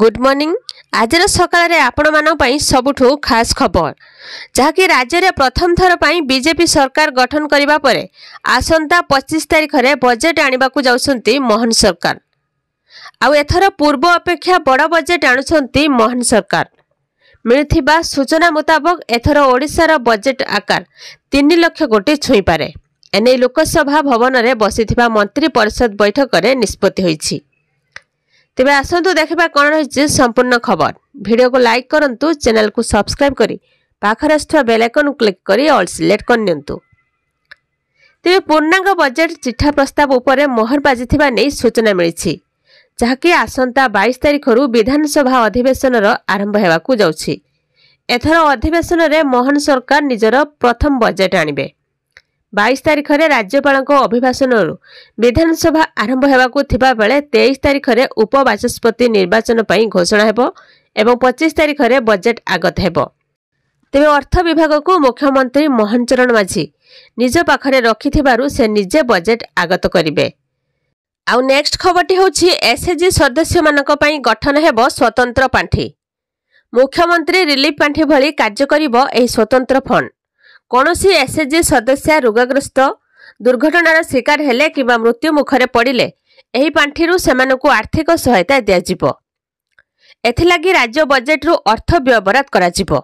Good morning. आज सकाळ आपण मानी सबुठू खास खबर जहाँकि राज्य में प्रथम थर पर बीजेपी सरकार गठन करने पर आसंता 25 तारीख में बजेट आने को जाउछंती मोहन सरकार। आउ एथर पूर्व अपेक्षा बड़ बजेट आणुछंती मोहन सरकार। मिलुथिबा सूचना मुताबक एथर ओडिशार बजेट आकार 3 लाख कोटी छुई पारे। एने लोकसभा भवन में बसिथिबा मंत्री परिषद बैठक में निष्पत्ति होईछि। तेबे आसंतु देखा कौन रही संपूर्ण खबर। वीडियो को लाइक करंतु, चैनल को सब्सक्राइब करी पाखरे आसुवा बेल आइकन क्लिक करी ऑल सिलेक्ट करनियंतु। तेबे पूर्णांग बजेट चिठा प्रस्ताव उपरे मोहर बाजिथिबा नै सूचना मिलिछि, जहाँकि आसंता 22 तारीख रु विधानसभा अधिवेशन आरंभ हेबाकू जाउछि। एथर अधिवेशन रे मोहन सरकार निजर प्रथम बजेट आनिबे। 22 तारीख में राज्यपाल अभिभाषण विधानसभा आरंभ होगाकू थिबा बेले 23 तारीख में उपबाचस्पति निर्वाचन पर घोषणा हेबो एवं 25 तारीख में बजेट आगत हेबो। तेबे अर्थ विभाग को मुख्यमंत्री मोहन चरण माझी निज पाखरे रखिथिबारु से निजे बजेट आगत करिवे। आउ नेक्स्ट खबरटी होछि एसएचजी सदस्य मानक पई गठन हेबो स्वतंत्र पांठी। मुख्यमंत्री रिलीफ पांठी भली कार्य करिवो एही स्वतंत्र फंड। कौनसी एसएचजी सदस्य रोगग्रस्त दुर्घटनार शिकार हेले किबा मृत्यु मुखरे पड़िले एही पांठिरु सेमानकु आर्थिक सहायता दियाजिबो। एथिलागि राज्य बजेट रु अर्थ व्यवहार कराजिबो।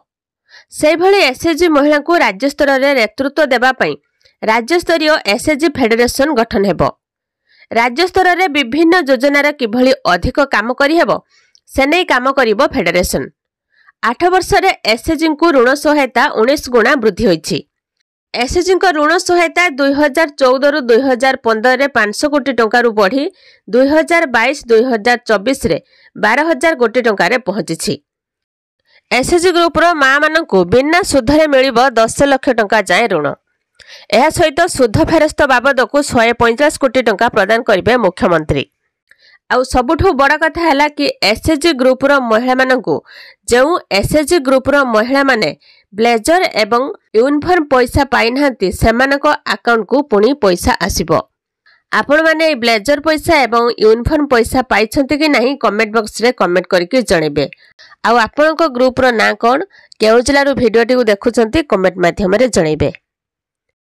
सेहि भली एसएचजी महिला को राज्य स्तर रे नेतृत्व देबा पई राज्य स्तरीय एसएचजी फेडरेशन गठन हेबो। राज्य स्तर रे विभिन्न योजनार किभली अधिक काम करि हेबो सेनै काम करिवो फेडरेशन। 8 वर्ष रे एसएचजी को ऋण सहायता 19 गुणा वृद्धि होइछि। एसएचजी को ऋण सहायता 2014 रु 2015 रे 500 कोटी टंका रु बढ़ी 2022-2024 रे 12,000 कोटी टंका रे पहुंची। एसएचजी ग्रुप रो मां मानकु बिना सुध रे मिलिबो 10 लाख टंका जाय ऋण। एहा सहित सुध फेरस्त बाबद को 150 कोटी टंका प्रदान करिवे मुख्यमंत्री। आउ सबुठु बड़ा कथा हैला कि एसएचजी ग्रुप रो महिला मानकु जेउ एसएचजी ग्रुप रो महिला माने ब्लेजर एवं यूनिफॉर्म पैसा पाई नांती सेमानक अकाउंट को पुनी पैसा आसीबो। आपण माने ब्लेजर पैसा एवं यूनिफॉर्म पैसा पाइछंती कि नहीं कमेंट बॉक्स रे कमेंट करके जणेबे। आउ आपनक ग्रुप रो ना कोन केउ जिल्ला रो वीडियो टी देखुछंती कमेंट माध्यम रे जणेबे।